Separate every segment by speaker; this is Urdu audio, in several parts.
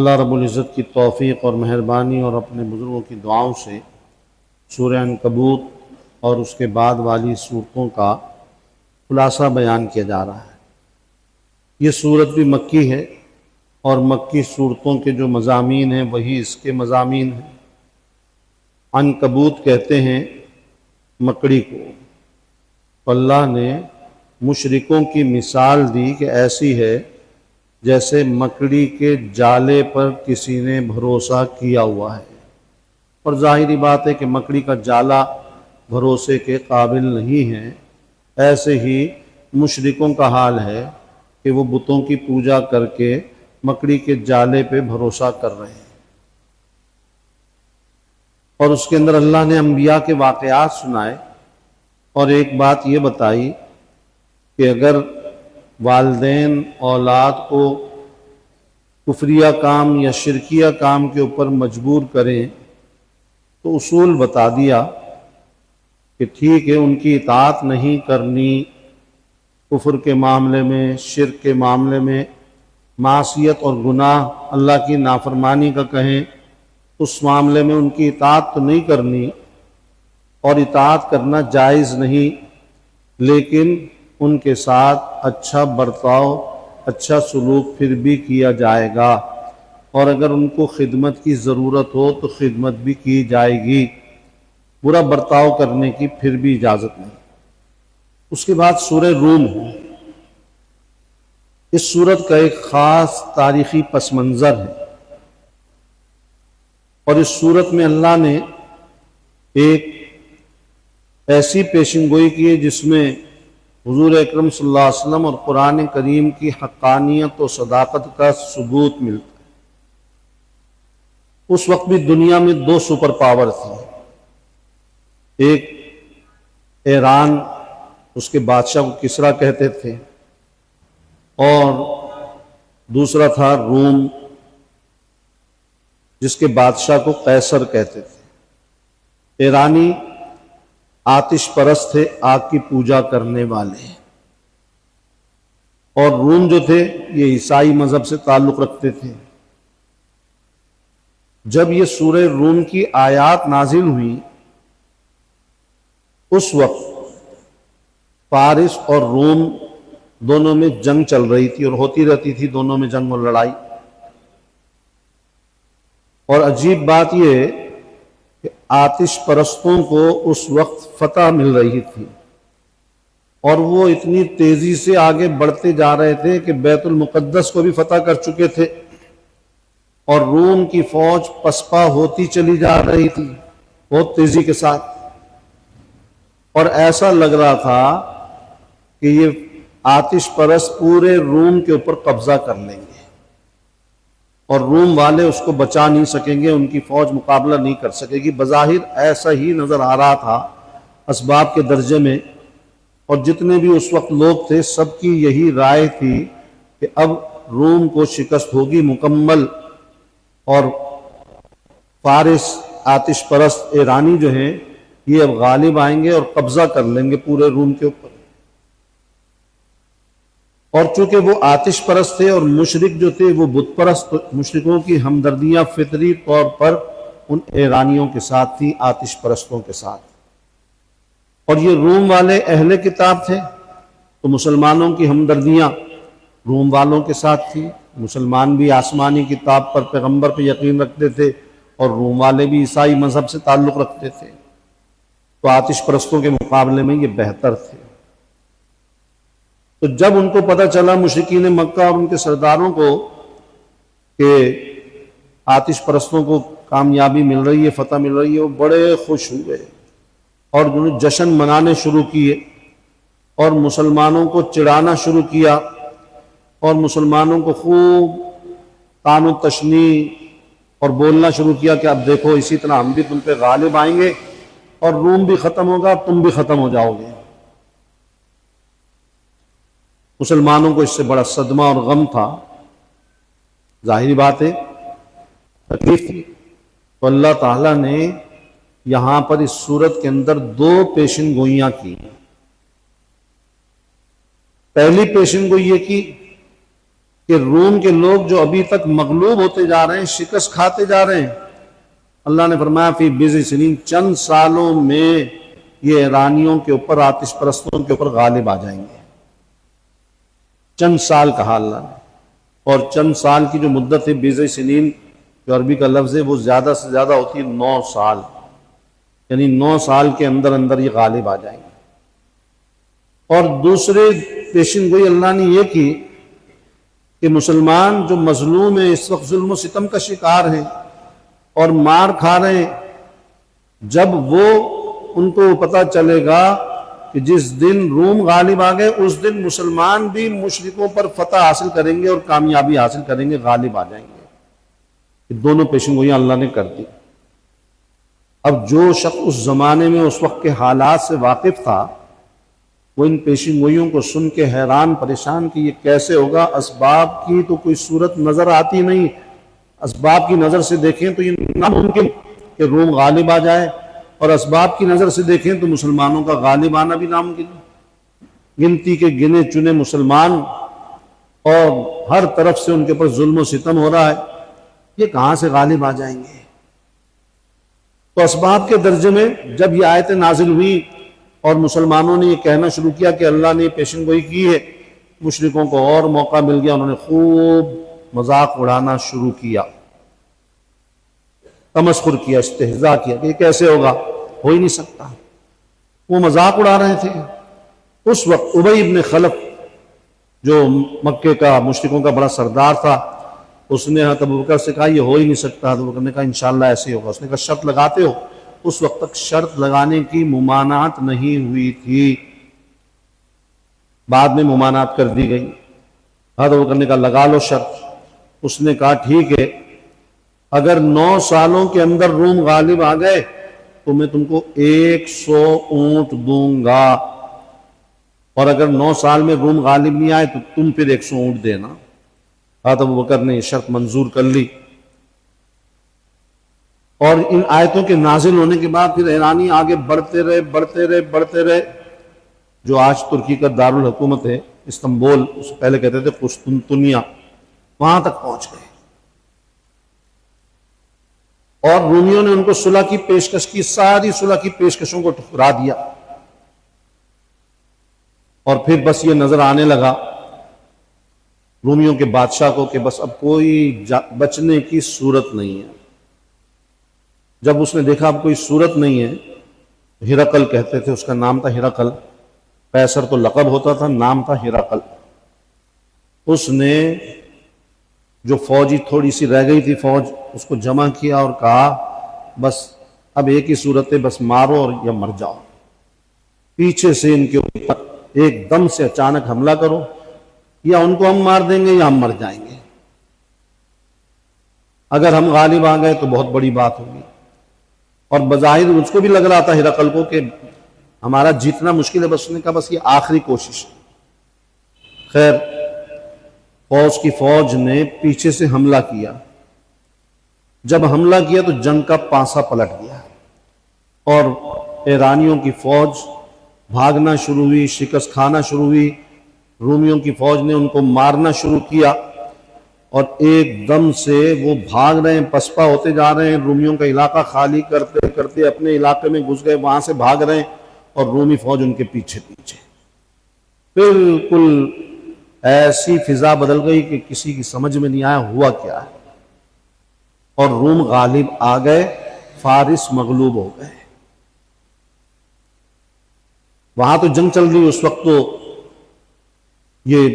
Speaker 1: اللہ رب العزت کی توفیق اور مہربانی اور اپنے بزرگوں کی دعاؤں سے سورہ عنکبوت اور اس کے بعد والی صورتوں کا خلاصہ بیان کیا جا رہا ہے۔ یہ صورت بھی مکی ہے اور مکی صورتوں کے جو مضامین ہیں وہی اس کے مضامین ہیں۔ عنکبوت کہتے ہیں مکڑی کو۔ اللہ نے مشرکوں کی مثال دی کہ ایسی ہے جیسے مکڑی کے جالے پر کسی نے بھروسہ کیا ہوا ہے، اور ظاہری بات ہے کہ مکڑی کا جالا بھروسے کے قابل نہیں ہے۔ ایسے ہی مشرکوں کا حال ہے کہ وہ بتوں کی پوجا کر کے مکڑی کے جالے پہ بھروسہ کر رہے ہیں۔ اور اس کے اندر اللہ نے انبیاء کے واقعات سنائے اور ایک بات یہ بتائی کہ اگر والدین اولاد کو کفریہ کام یا شرکیہ کام کے اوپر مجبور کریں تو اصول بتا دیا کہ ٹھیک ہے ان کی اطاعت نہیں کرنی، کفر کے معاملے میں، شرک کے معاملے میں، معصیت اور گناہ اللہ کی نافرمانی کا کہیں اس معاملے میں ان کی اطاعت تو نہیں کرنی اور اطاعت کرنا جائز نہیں، لیکن ان کے ساتھ اچھا برتاؤ، اچھا سلوک پھر بھی کیا جائے گا، اور اگر ان کو خدمت کی ضرورت ہو تو خدمت بھی کی جائے گی، برا برتاؤ کرنے کی پھر بھی اجازت نہیں۔ اس کے بعد سورہ روم ہے۔ اس سورت کا ایک خاص تاریخی پس منظر ہے، اور اس سورت میں اللہ نے ایک ایسی پیشن گوئی کی ہے جس میں حضور اکرم صلی اللہ علیہ وسلم اور قرآن کریم کی حقانیت و صداقت کا ثبوت ملتا ہے۔ اس وقت بھی دنیا میں دو سپر پاور تھے، ایک ایران، اس کے بادشاہ کو کسریٰ کہتے تھے، اور دوسرا تھا روم جس کے بادشاہ کو قیصر کہتے تھے۔ ایرانی آتش پرست تھے، آگ کی پوجا کرنے والے، اور روم جو تھے یہ عیسائی مذہب سے تعلق رکھتے تھے۔ جب یہ سورہ روم کی آیات نازل ہوئی اس وقت فارس اور روم دونوں میں جنگ چل رہی تھی، اور ہوتی رہتی تھی دونوں میں جنگ اور لڑائی۔ اور عجیب بات یہ ہے کہ آتش پرستوں کو اس وقت فتح مل رہی تھی، اور وہ اتنی تیزی سے آگے بڑھتے جا رہے تھے کہ بیت المقدس کو بھی فتح کر چکے تھے، اور روم کی فوج پسپا ہوتی چلی جا رہی تھی بہت تیزی کے ساتھ، اور ایسا لگ رہا تھا کہ یہ آتش پرست پورے روم کے اوپر قبضہ کر لیں گے، اور روم والے اس کو بچا نہیں سکیں گے، ان کی فوج مقابلہ نہیں کر سکے گی۔ بظاہر ایسا ہی نظر آ رہا تھا اسباب کے درجے میں، اور جتنے بھی اس وقت لوگ تھے سب کی یہی رائے تھی کہ اب روم کو شکست ہوگی مکمل، اور فارس آتش پرست ایرانی جو ہیں یہ اب غالب آئیں گے اور قبضہ کر لیں گے پورے روم کے اوپر۔ اور چونکہ وہ آتش پرست تھے اور مشرک جو تھے وہ بت پرست، مشرکوں کی ہمدردیاں فطری طور پر ان ایرانیوں کے ساتھ تھی، آتش پرستوں کے ساتھ۔ اور یہ روم والے اہل کتاب تھے تو مسلمانوں کی ہمدردیاں روم والوں کے ساتھ تھی۔ مسلمان بھی آسمانی کتاب پر، پیغمبر پہ یقین رکھتے تھے، اور روم والے بھی عیسائی مذہب سے تعلق رکھتے تھے، تو آتش پرستوں کے مقابلے میں یہ بہتر تھے۔ تو جب ان کو پتہ چلا مشرکین مکہ اور ان کے سرداروں کو کہ آتش پرستوں کو کامیابی مل رہی ہے، فتح مل رہی ہے، وہ بڑے خوش ہوئے اور انہوں نے جشن منانے شروع کیے، اور مسلمانوں کو چڑھانا شروع کیا، اور مسلمانوں کو خوب طعن و تشنیع اور بولنا شروع کیا کہ اب دیکھو اسی طرح ہم بھی تم پہ غالب آئیں گے، اور روم بھی ختم ہوگا، تم بھی ختم ہو جاؤ گے۔ مسلمانوں کو اس سے بڑا صدمہ اور غم تھا، ظاہری بات ہے تکلیف تھی۔ تو اللہ تعالیٰ نے یہاں پر اس سورت کے اندر دو پیشن گوئیاں کی۔ پہلی پیشن گوئی یہ کی کہ روم کے لوگ جو ابھی تک مغلوب ہوتے جا رہے ہیں، شکست کھاتے جا رہے ہیں، اللہ نے فرمایا فی بضع سنین، چند سالوں میں یہ ایرانیوں کے اوپر، آتش پرستوں کے اوپر غالب آ جائیں گے۔ چند سال کہا اللہ نے، اور چند سال کی جو مدت ہے بضع سنین جو عربی کا لفظ ہے وہ زیادہ سے زیادہ ہوتی ہے 9 سال، یعنی 9 سال کے اندر اندر یہ غالب آ جائیں گے۔ اور دوسرے پیشن گوئی اللہ نے یہ کی کہ مسلمان جو مظلوم ہیں، اس وقت ظلم و ستم کا شکار ہیں اور مار کھا رہے ہیں، جب وہ ان کو پتہ چلے گا کہ جس دن روم غالب آ گئے اس دن مسلمان بھی مشرکوں پر فتح حاصل کریں گے اور کامیابی حاصل کریں گے، غالب آ جائیں گے۔ یہ دونوں پیشن گوئیاں اللہ نے کر دی۔ اب جو شخص اس زمانے میں اس وقت کے حالات سے واقف تھا، وہ ان پیشن گوئیوں کو سن کے حیران پریشان کہ یہ کیسے ہوگا، اسباب کی تو کوئی صورت نظر آتی نہیں، اسباب کی نظر سے دیکھیں تو یہ ناممکن کہ روم غالب آ جائے، اور اسباب کی نظر سے دیکھیں تو مسلمانوں کا غالب آنا بھی ناممکن ہے۔ گنتی کے گنے چنے مسلمان اور ہر طرف سے ان کے اوپر ظلم و ستم ہو رہا ہے، یہ کہاں سے غالب آ جائیں گے؟ تو اسباب کے درجے میں جب یہ آیتیں نازل ہوئی اور مسلمانوں نے یہ کہنا شروع کیا کہ اللہ نے پیشن گوئی کی ہے، مشرکوں کو اور موقع مل گیا، انہوں نے خوب مذاق اڑانا شروع کیا، تمسخر کیا، استہزاء کیا کہ یہ کیسے ہوگا، ہو ہی نہیں سکتا۔ وہ مذاق اڑا رہے تھے۔ اس وقت ابی بن خلف جو مکے کا مشرکوں کا بڑا سردار تھا، اس نے حضرت ابوبکر سے کہا یہ ہو ہی نہیں سکتا۔ حضرت ابوبکر نے کہا انشاءاللہ ایسے ہی ہوگا۔ اس نے کہا شرط لگاتے ہو؟ اس وقت تک شرط لگانے کی ممانعت نہیں ہوئی تھی، بعد میں ممانعت کر دی گئی۔ حضرت ابوبکر نے کہا لگا لو شرط۔ اس نے کہا ٹھیک ہے، اگر 9 سالوں کے اندر روم غالب آ گئے تو میں تم کو 100 اونٹ دوں گا، اور اگر 9 سال میں روم غالب نہیں آئے تو تم پھر 100 اونٹ دینا۔ حضرت ابوبکر نے یہ شرط منظور کر لی، اور ان آیتوں کے نازل ہونے کے بعد پھر ایرانی آگے بڑھتے رہے، جو آج ترکی کا دارالحکومت ہے استنبول، اس پہلے کہتے تھے قسطنطنیہ، وہاں تک پہنچ گئے، اور رومیوں نے ان کو صلح کی پیشکش کی، ساری صلح کی پیشکشوں کو ٹھکرا دیا، اور پھر بس یہ نظر آنے لگا رومیوں کے بادشاہ کو کہ بس اب کوئی بچنے کی صورت نہیں ہے۔ جب اس نے دیکھا اب کوئی صورت نہیں ہے، ہرقل کہتے تھے، اس کا نام تھا ہرقل، قیصر تو لقب ہوتا تھا، نام تھا ہرقل۔ اس نے جو فوجی تھوڑی سی رہ گئی تھی فوج، اس کو جمع کیا اور کہا بس اب ایک ہی صورت ہے، بس مارو اور یا مر جاؤ، پیچھے سے ان کے اوپر ایک دم سے اچانک حملہ کرو، یا ان کو ہم مار دیں گے یا ہم مر جائیں گے۔ اگر ہم غالب آ گئے تو بہت بڑی بات ہوگی، اور بظاہر اس کو بھی لگ رہا تھا ہرقل کو کہ ہمارا جیتنا مشکل ہے، بس اس نے کہا بس یہ آخری کوشش ہے۔ خیر، فوج نے پیچھے سے حملہ کیا، جب حملہ کیا تو جنگ کا پانسا پلٹ گیا، اور ایرانیوں کی فوج بھاگنا شروع ہوئی، شکست کھانا شروع ہوئی، رومیوں کی فوج نے ان کو مارنا شروع کیا، اور ایک دم سے وہ بھاگ رہے ہیں، پسپا ہوتے جا رہے ہیں، رومیوں کا علاقہ خالی کرتے کرتے اپنے علاقے میں گھس گئے، وہاں سے بھاگ رہے ہیں، اور رومی فوج ان کے پیچھے بالکل ایسی فضا بدل گئی کہ کسی کی سمجھ میں نہیں آیا ہوا کیا ہے، اور روم غالب آ گئے، فارس مغلوب ہو گئے۔ وہاں تو جنگ چل رہی، اس وقت تو یہ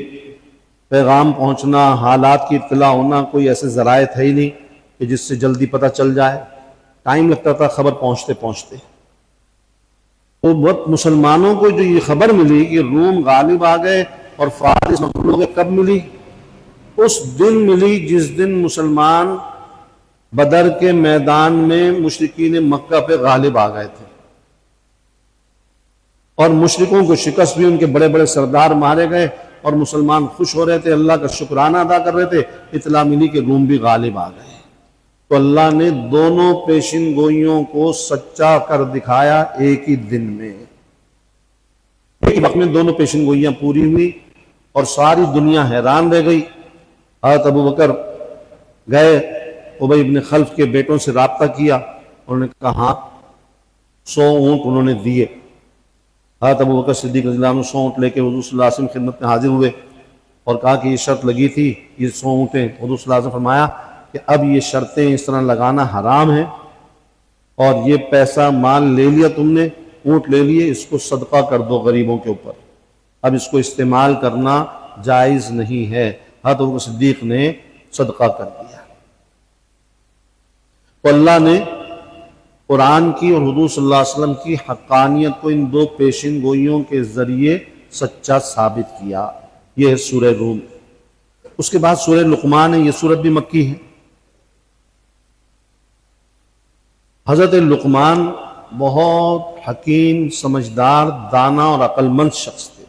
Speaker 1: پیغام پہنچنا، حالات کی اطلاع ہونا، کوئی ایسے ذرائع تھے ہی نہیں کہ جس سے جلدی پتہ چل جائے، ٹائم لگتا تھا خبر پہنچتے پہنچتے۔ تو بہت مسلمانوں کو جو یہ خبر ملی کہ روم غالب آ گئے اور فارس مغلوب ہو گئے، کب ملی؟ اس دن ملی جس دن مسلمان بدر کے میدان میں مشرکین مکہ پہ غالب آ گئے تھے، اور مشرکوں کو شکست بھی، ان کے بڑے بڑے سردار مارے گئے، اور مسلمان خوش ہو رہے تھے، اللہ کا شکرانہ ادا کر رہے تھے، اطلاع ملی کہ روم بھی غالب آ گئے۔ تو اللہ نے دونوں پیشن گوئیوں کو سچا کر دکھایا ایک ہی دن میں، ایک وقت میں دونوں پیشن گوئیاں پوری ہوئی، اور ساری دنیا حیران رہ گئی حضرت ابو بکر گئے، ابی بن خلف کے بیٹوں سے رابطہ کیا، انہوں نے کہا ہاں 100 اونٹ انہوں نے دیے۔ حضرت ابو بکر صدیق رضی اللہ عنہ 100 اونٹ لے کے حضور صلی اللہ علیہ وسلم کی خدمت میں حاضر ہوئے اور کہا کہ یہ شرط لگی تھی، یہ 100 اونٹیں۔ حضور صلی اللہ علیہ وسلم فرمایا کہ اب یہ شرطیں اس طرح لگانا حرام ہے، اور یہ پیسہ مال لے لیا تم نے، اونٹ لے لیے، اس کو صدقہ کر دو غریبوں کے اوپر، اب اس کو استعمال کرنا جائز نہیں ہے۔ حضرت ابو بکر صدیق نے صدقہ کر دیا۔ تو اللہ نے قرآن کی اور حضور صلی اللہ علیہ وسلم کی حقانیت کو ان دو پیشن گوئیوں کے ذریعے سچا ثابت کیا۔ یہ ہے سورہ روم۔ اس کے بعد سورہ لقمان ہے، یہ سورت بھی مکی ہے۔ حضرت لقمان بہت حکیم، سمجھدار، دانا اور عقل مند شخص تھے،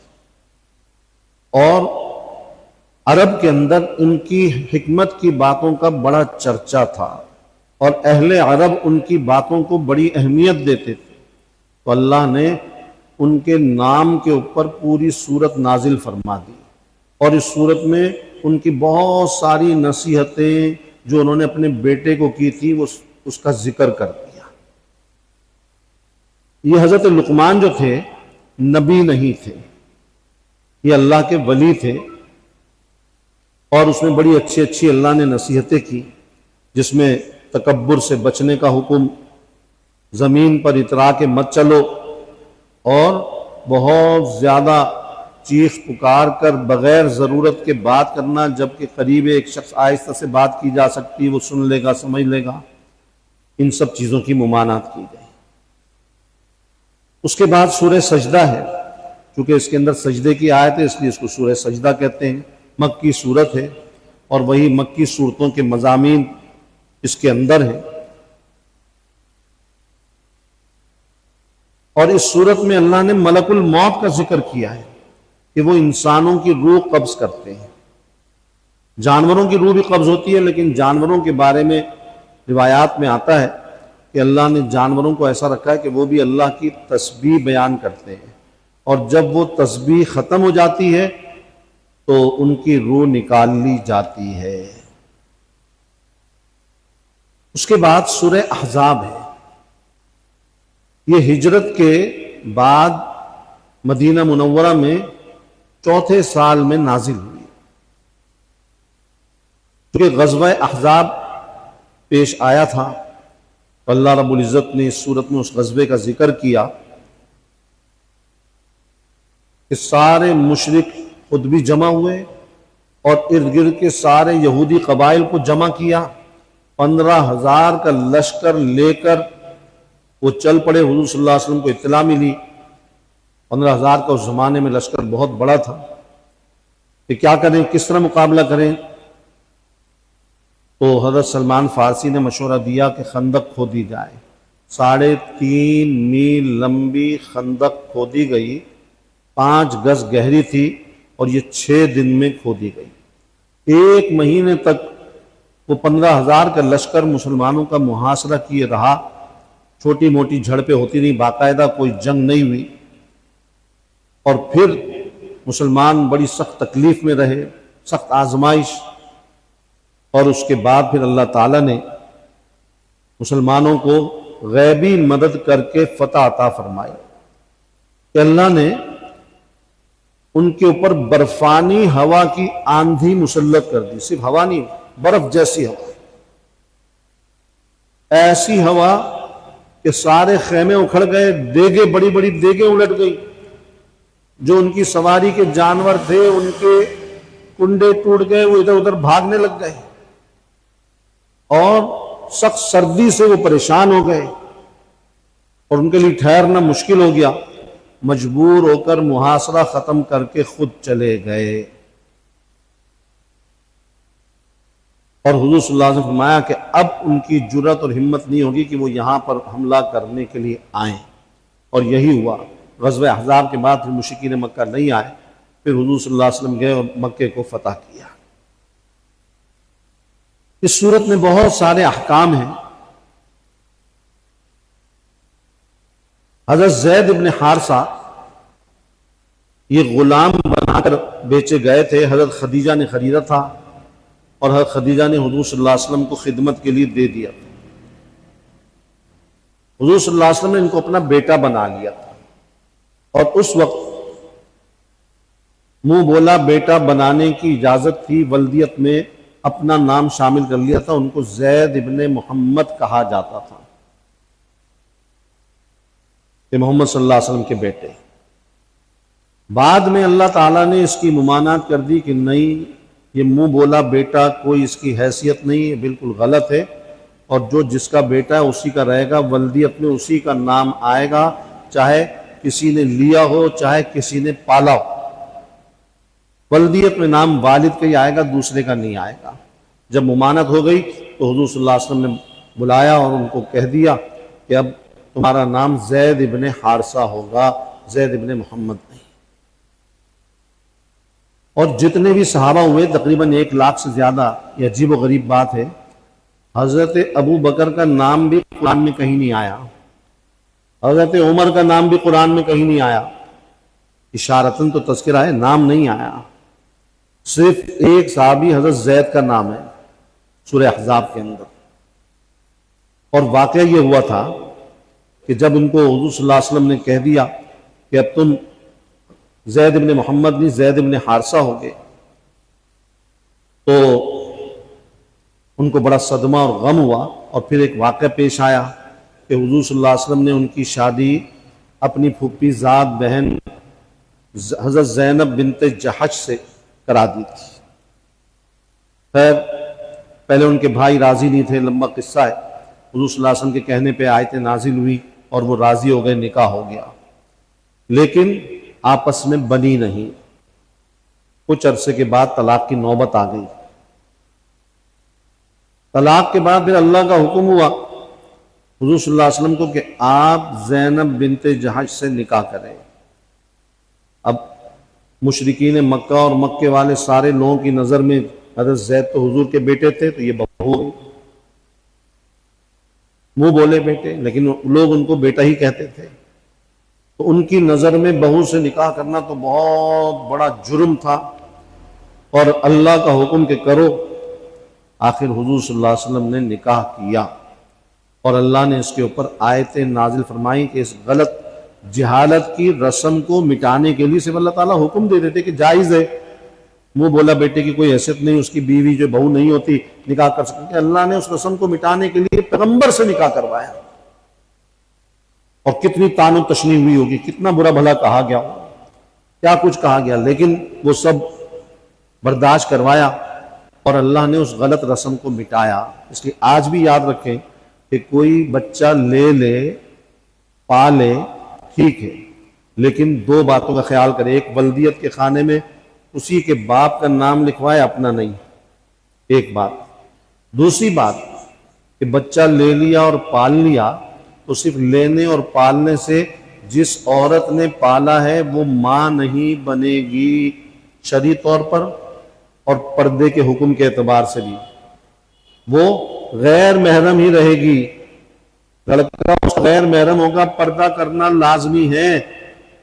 Speaker 1: اور عرب کے اندر ان کی حکمت کی باتوں کا بڑا چرچا تھا، اور اہل عرب ان کی باتوں کو بڑی اہمیت دیتے تھے۔ تو اللہ نے ان کے نام کے اوپر پوری سورت نازل فرما دی، اور اس سورت میں ان کی بہت ساری نصیحتیں جو انہوں نے اپنے بیٹے کو کی تھی وہ اس کا ذکر کر دیا۔ یہ حضرت لقمان جو تھے نبی نہیں تھے، یہ اللہ کے ولی تھے، اور اس میں بڑی اچھی اچھی اللہ نے نصیحتیں کی، جس میں تکبر سے بچنے کا حکم، زمین پر اترا کے مت چلو، اور بہت زیادہ چیخ پکار کر بغیر ضرورت کے بات کرنا، جبکہ قریب ایک شخص آہستہ سے بات کی جا سکتی، وہ سن لے گا، سمجھ لے گا، ان سب چیزوں کی ممانعت کی گئی۔ اس کے بعد سورہ سجدہ ہے، چونکہ اس کے اندر سجدے کی آیت ہے اس لیے اس کو سورہ سجدہ کہتے ہیں۔ مکی صورت ہے، اور وہی مکی صورتوں کے مضامین اس کے اندر ہیں۔ اور اس صورت میں اللہ نے ملک الموت کا ذکر کیا ہے کہ وہ انسانوں کی روح قبض کرتے ہیں۔ جانوروں کی روح بھی قبض ہوتی ہے، لیکن جانوروں کے بارے میں روایات میں آتا ہے کہ اللہ نے جانوروں کو ایسا رکھا ہے کہ وہ بھی اللہ کی تسبیح بیان کرتے ہیں، اور جب وہ تسبیح ختم ہو جاتی ہے تو ان کی روح نکال لی جاتی ہے۔ اس کے بعد سورہ احزاب ہے، یہ ہجرت کے بعد مدینہ منورہ میں 4تھے سال میں نازل ہوئی۔ کیونکہ غزوہ احزاب پیش آیا تھا، اللہ رب العزت نے اس صورت میں اس غزوے کا ذکر کیا کہ سارے مشرک خود بھی جمع ہوئے، اور ارد گرد کے سارے یہودی قبائل کو جمع کیا، 15,000 کا لشکر لے کر وہ چل پڑے۔ حضور صلی اللہ علیہ وسلم کو اطلاع ملی، 15,000 کا اس زمانے میں لشکر بہت بڑا تھا، کہ کیا کریں، کس طرح مقابلہ کریں۔ تو حضرت سلمان فارسی نے مشورہ دیا کہ خندق کھودی جائے۔ 3.5 میل لمبی خندق کھودی گئی، 5 گز گہری تھی، اور یہ 6 دن میں کھودی گئی۔ 1 مہینے تک وہ 15,000 کا لشکر مسلمانوں کا محاصرہ کیے رہا، چھوٹی موٹی جھڑپیں ہوتی رہیں، باقاعدہ کوئی جنگ نہیں ہوئی، اور پھر مسلمان بڑی سخت تکلیف میں رہے، سخت آزمائش، اور اس کے بعد پھر اللہ تعالیٰ نے مسلمانوں کو غیبی مدد کر کے فتح عطا فرمائی کہ اللہ نے ان کے اوپر برفانی ہوا کی آندھی مسلط کر دی۔ صرف ہوا نہیں، برف جیسی ہوا، ایسی ہوا کہ سارے خیمے اکھڑ گئے، دیگیں، بڑی بڑی دیگیں الٹ گئی، جو ان کی سواری کے جانور تھے ان کے کنڈے ٹوٹ گئے، وہ ادھر ادھر بھاگنے لگ گئے، اور سخت سردی سے وہ پریشان ہو گئے، اور ان کے لیے ٹھہرنا مشکل ہو گیا، مجبور ہو کر محاصرہ ختم کر کے خود چلے گئے۔ اور حضور صلی اللہ علیہ وسلم نے فرمایا کہ اب ان کی جرأت اور ہمت نہیں ہوگی کہ وہ یہاں پر حملہ کرنے کے لیے آئیں، اور یہی ہوا۔ غزوہ احزاب کے بعد پھر مشرکین مکہ نہیں آئے، پھر حضور صلی اللہ علیہ وسلم گئے اور مکے کو فتح کیا۔ اس صورت میں بہت سارے احکام ہیں۔ حضرت زید بن حارثہ یہ غلام بنا کر بیچے گئے تھے، حضرت خدیجہ نے خریدا تھا، اور حضرت خدیجہ نے حضور صلی اللہ علیہ وسلم کو خدمت کے لیے دے دیا تھا۔ حضور صلی اللہ علیہ وسلم نے ان کو اپنا بیٹا بنا لیا تھا، اور اس وقت منہ بولا بیٹا بنانے کی اجازت تھی، ولدیت میں اپنا نام شامل کر لیا تھا، ان کو زید ابن محمد کہا جاتا تھا کہ محمد صلی اللہ علیہ وسلم کے بیٹے۔ بعد میں اللہ تعالیٰ نے اس کی ممانعت کر دی کہ نہیں، یہ منہ بولا بیٹا کوئی اس کی حیثیت نہیں ہے، بالکل غلط ہے، اور جو جس کا بیٹا ہے اسی کا رہے گا، ولدیت میں اسی کا نام آئے گا، چاہے کسی نے لیا ہو چاہے کسی نے پالا ہو، ولدیت میں نام والد کا ہی آئے گا، دوسرے کا نہیں آئے گا۔ جب ممانعت ہو گئی تو حضور صلی اللہ علیہ وسلم نے بلایا اور ان کو کہہ دیا کہ اب تمہارا نام زید ابن حارثہ ہوگا، زید ابن محمد نہیں۔ اور جتنے بھی صحابہ ہوئے تقریباً 1 لاکھ سے زیادہ، یہ عجیب و غریب بات ہے، حضرت ابو بکر کا نام بھی قرآن میں کہیں نہیں آیا، حضرت عمر کا نام بھی قرآن میں کہیں نہیں آیا، اشارتاً تو تذکرہ ہے، نام نہیں آیا۔ صرف ایک صحابی حضرت زید کا نام ہے سورہ احزاب کے اندر، اور واقعہ یہ ہوا تھا کہ جب ان کو حضور صلی اللہ علیہ وسلم نے کہہ دیا کہ اب تم زید ابن محمد نہیں زید ابن حارثہ ہو گئے، تو ان کو بڑا صدمہ اور غم ہوا، اور پھر ایک واقعہ پیش آیا کہ حضور صلی اللہ علیہ وسلم نے ان کی شادی اپنی پھوپھی ذات بہن حضرت زینب بنت جحش سے کرا دی تھی۔ خیر پہلے ان کے بھائی راضی نہیں تھے، لمبا قصہ ہے، حضور صلی اللہ علیہ وسلم کے کہنے پہ آیتیں نازل ہوئی اور وہ راضی ہو گئے، نکاح ہو گیا، لیکن آپس میں بنی نہیں۔ کچھ عرصے کے بعد طلاق کی نوبت آ گئی۔ طلاق کے بعد پھر اللہ کا حکم ہوا حضور صلی اللہ علیہ وسلم کو کہ آپ زینب بنت جحش سے نکاح کریں۔ اب مشرکین مکہ اور مکے والے سارے لوگوں کی نظر میں حضرت زید تو حضور کے بیٹے تھے، تو یہ بہو ہوئی، منہ بولے بیٹے، لیکن لوگ ان کو بیٹا ہی کہتے تھے، تو ان کی نظر میں بہو سے نکاح کرنا تو بہت بڑا جرم تھا، اور اللہ کا حکم کہ کرو۔ آخر حضور صلی اللہ علیہ وسلم نے نکاح کیا، اور اللہ نے اس کے اوپر آیتیں نازل فرمائیں کہ اس غلط جہالت کی رسم کو مٹانے کے لیے صرف اللہ تعالیٰ حکم دے دیتے کہ جائز ہے، منہ بولا بیٹے کی کوئی حیثیت نہیں، اس کی بیوی جو بہو نہیں ہوتی نکاح کر سکتی، کہ اللہ نے اس رسم کو مٹانے کے لیے پیغمبر سے نکاح کروایا، اور کتنی طعن و تشنیع ہوئی ہوگی، کتنا برا بھلا کہا گیا، کیا کچھ کہا گیا، لیکن وہ سب برداشت کروایا، اور اللہ نے اس غلط رسم کو مٹایا۔ اس لیے آج بھی یاد رکھیں کہ کوئی بچہ لے لے پالے ٹھیک ہے، لیکن 2 باتوں کا خیال کرے، ایک ولدیت کے خانے میں اسی کے باپ کا نام لکھوائے، اپنا نہیں، ایک بات۔ دوسری بات کہ بچہ لے لیا اور پال لیا تو صرف لینے اور پالنے سے جس عورت نے پالا ہے وہ ماں نہیں بنے گی شرعی طور پر، اور پردے کے حکم کے اعتبار سے بھی وہ غیر محرم ہی رہے گی۔ لڑکا غیر محرم ہوگا، پردہ کرنا لازمی ہے،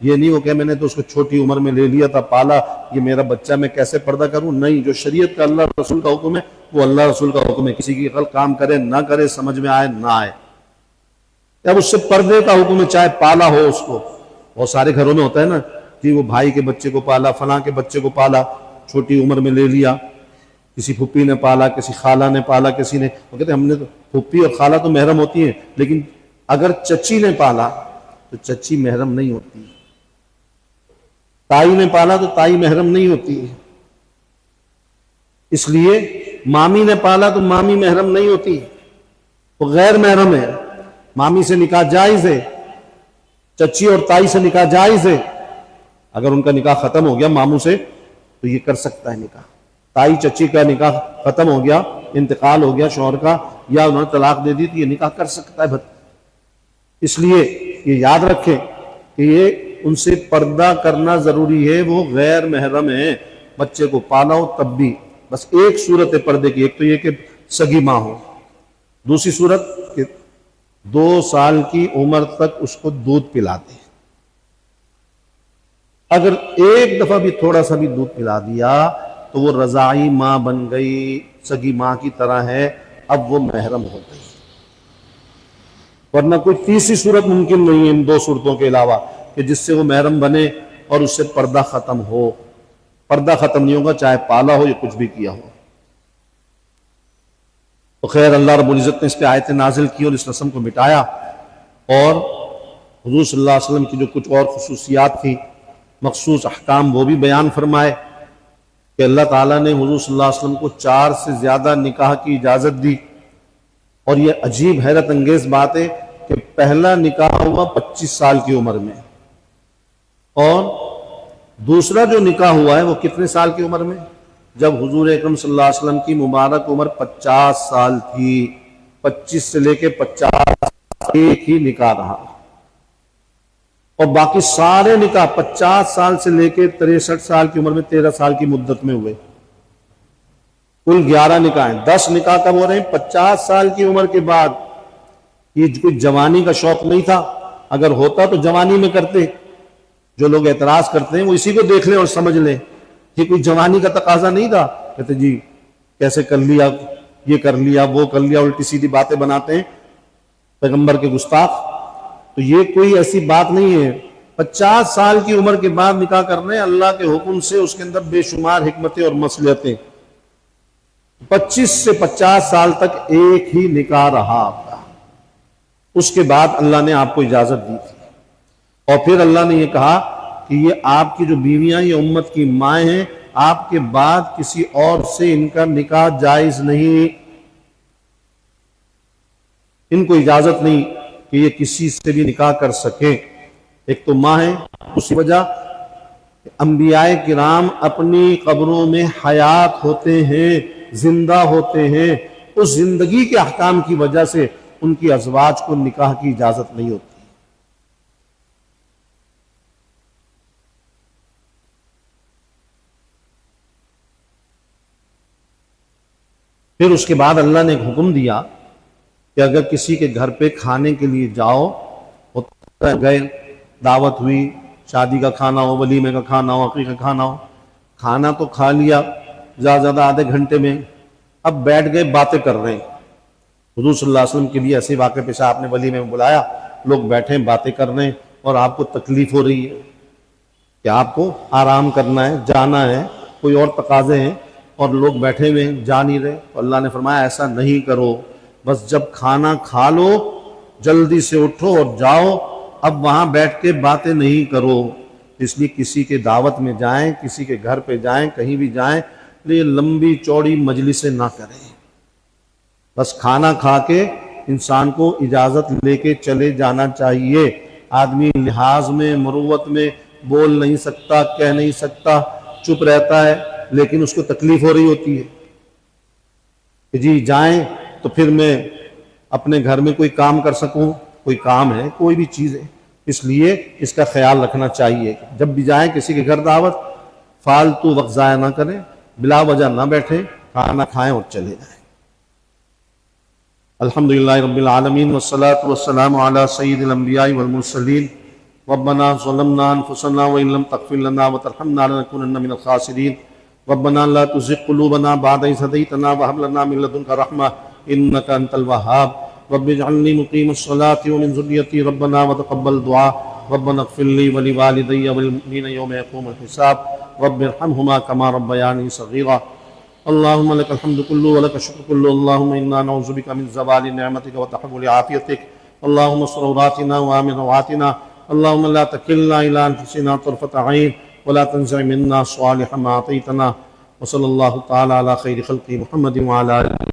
Speaker 1: یہ نہیں وہ کہ میں نے تو اس کو چھوٹی عمر میں لے لیا تھا پالا، یہ میرا بچہ میں کیسے پردہ کروں، نہیں، جو شریعت کا اللہ رسول کا حکم ہے وہ اللہ رسول کا حکم ہے، کسی کی غلط کام کرے نہ کرے، سمجھ میں آئے نہ آئے، اب اس سے پردے کا حکم ہے، چاہے پالا ہو اس کو۔ بہت سارے گھروں میں ہوتا ہے نا کہ وہ بھائی کے بچے کو پالا، فلاں کے بچے کو پالا، چھوٹی عمر میں لے لیا، کسی پھپھی نے پالا، کسی خالہ نے پالا، کسی نے، وہ کہتے ہیں ہم نے تو، پھپھی اور خالہ تو محرم ہوتی ہیں، لیکن اگر چچی نے پالا تو چچی محرم نہیں ہوتی، تائی نے پالا تو تائی محرم نہیں ہوتی، اس لیے مامی نے پالا تو مامی محرم نہیں ہوتی، وہ غیر محرم ہے۔ مامی سے نکاح جائز ہے، چچی اور تائی سے نکاح جائز ہے، اگر ان کا نکاح ختم ہو گیا ماموں سے تو یہ کر سکتا ہے نکاح، تائی چچی کا نکاح ختم ہو گیا، انتقال ہو گیا شوہر کا، یا انہوں نے طلاق دے دی تو یہ نکاح کر سکتا ہے۔ اس لیے یہ یاد رکھیں کہ یہ ان سے پردہ کرنا ضروری ہے، وہ غیر محرم ہیں، بچے کو پالا ہو تب بھی، بس ایک صورت ہے پردے کی، ایک تو یہ کہ سگی ماں ہو، دوسری صورت کہ 2 سال کی عمر تک اس کو دودھ پلاتے، اگر ایک دفعہ بھی تھوڑا سا بھی دودھ پلا دیا تو وہ رضاعی ماں بن گئی، سگی ماں کی طرح ہے، اب وہ محرم ہو گئی۔ ورنہ کوئی تیسری صورت ممکن نہیں ہے ان دو صورتوں کے علاوہ کہ جس سے وہ محرم بنے اور اس سے پردہ ختم ہو۔ پردہ ختم نہیں ہوگا چاہے پالا ہو یا کچھ بھی کیا ہو۔ تو خیر اللہ رب العزت نے اس پہ آیتیں نازل کی اور اس رسم کو مٹایا، اور حضور صلی اللہ علیہ وسلم کی جو کچھ اور خصوصیات تھی، مخصوص احکام، وہ بھی بیان فرمائے کہ اللہ تعالیٰ نے حضور صلی اللہ علیہ وسلم کو 4 سے زیادہ نکاح کی اجازت دی۔ اور یہ عجیب حیرت انگیز بات ہے کہ پہلا نکاح ہوا 25 سال کی عمر میں، اور دوسرا جو نکاح ہوا ہے وہ کتنے سال کی عمر میں؟ جب حضور اکرم صلی اللہ علیہ وسلم کی مبارک عمر 50 سال تھی۔ 25 سے لے کے 50 ایک ہی نکاح رہا، اور باقی سارے نکاح 50 سال سے لے کے 63 سال کی عمر میں 13 سال کی مدت میں ہوئے۔ کل 11 نکاح ہیں۔ 10 نکاح کب ہو رہے ہیں؟ 50 سال کی عمر کے بعد۔ یہ کوئی جوانی کا شوق نہیں تھا، اگر ہوتا تو جوانی میں کرتے۔ جو لوگ اعتراض کرتے ہیں وہ اسی کو دیکھ لیں اور سمجھ لیں، یہ کوئی جوانی کا تقاضا نہیں تھا۔ کہتے جی کیسے کر لیا، یہ کر لیا، وہ کر لیا، الٹی سیدھی باتیں بناتے ہیں پیغمبر کے گستاخ۔ تو یہ کوئی ایسی بات نہیں ہے۔ 50 سال کی عمر کے بعد نکاح کرنے اللہ کے حکم سے، اس کے اندر بے شمار حکمتیں اور مصلحتیں۔ 25 سے 50 سال تک ایک ہی نکاح رہا آپ کا، اس کے بعد اللہ نے آپ کو اجازت دی تھی، اور پھر اللہ نے یہ کہا کہ یہ آپ کی جو بیویاں یہ امت کی مائیں ہیں، آپ کے بعد کسی اور سے ان کا نکاح جائز نہیں، ان کو اجازت نہیں کہ یہ کسی سے بھی نکاح کر سکیں۔ ایک تو ماں ہے، اسی وجہ انبیاء کرام اپنی قبروں میں حیات ہوتے ہیں، زندہ ہوتے ہیں، اس زندگی کے احکام کی وجہ سے ان کی ازواج کو نکاح کی اجازت نہیں ہوتی۔ پھر اس کے بعد اللہ نے ایک حکم دیا کہ اگر کسی کے گھر پہ کھانے کے لیے جاؤ، گئے، دعوت ہوئی، شادی کا کھانا ہو، ولیمے کا کھانا ہو، عقیقہ کا کھانا ہو، کھانا تو کھا لیا زیادہ زیادہ آدھے گھنٹے میں، اب بیٹھ گئے باتیں کر رہے ہیں۔ حضور صلی اللہ علیہ وسلم کے بھی ایسے واقعے پیش آپ نے ولیمے میں بلایا، لوگ بیٹھے ہیں باتیں کر رہے ہیں، اور آپ کو تکلیف ہو رہی ہے کہ آپ کو آرام کرنا ہے، جانا ہے، کوئی اور تقاضے ہیں، اور لوگ بیٹھے ہوئے ہیں، جا نہیں رہے۔ تو اللہ نے فرمایا ایسا نہیں کرو، بس جب کھانا کھا لو جلدی سے اٹھو اور جاؤ، اب وہاں بیٹھ کے باتیں نہیں کرو۔ اس لیے کسی کے دعوت میں جائیں، کسی کے گھر پہ جائیں، کہیں بھی جائیں، یہ لمبی چوڑی مجلسیں نہ کریں، بس کھانا کھا کے انسان کو اجازت لے کے چلے جانا چاہیے۔ آدمی لحاظ میں، مروت میں بول نہیں سکتا، کہہ نہیں سکتا، چپ رہتا ہے، لیکن اس کو تکلیف ہو رہی ہوتی ہے کہ جی جائیں تو پھر میں اپنے گھر میں کوئی کام کر سکوں، کوئی کام ہے، کوئی بھی چیز ہے۔ اس لیے اس کا خیال رکھنا چاہیے، جب بھی جائیں کسی کے گھر دعوت، فالتو وقت ضائع نہ کریں، بلا وجہ نہ بیٹھیں، کھانا کھائیں اور چلے جائیں۔ الحمدللہ رب العالمین والصلاة والسلام علی سید الانبیاء والمرسلین ربنا ظلمنا انفسنا وان لم تغفر لنا وترحمنا لنکونن من الخاسرین ربنا لا تزغ قلوبنا بعد إذ هديتنا وهب لنا من لدنك رحمة إنك أنت الوهاب رب اجعلني مقيم الصلاة ومن ذريتي ربنا وتقبل دعاء ربنا اغفر لي ولوالدي وللمؤمنين يوم يقوم الحساب رب ارحمهما كما ربياني صغيرا اللهم لك الحمد كله ولك الشكر كله اللهم إنا نعوذ بك من زوال نعمتك وتحول عافيتك اللهم استر عوراتنا وآمن روعاتنا اللهم لا تكلنا إلى أنفسنا طرفة عين ولا تنزع منا صالح ما أعطيتنا وصلى الله تعالى على خير خلقه محمد وعلى آله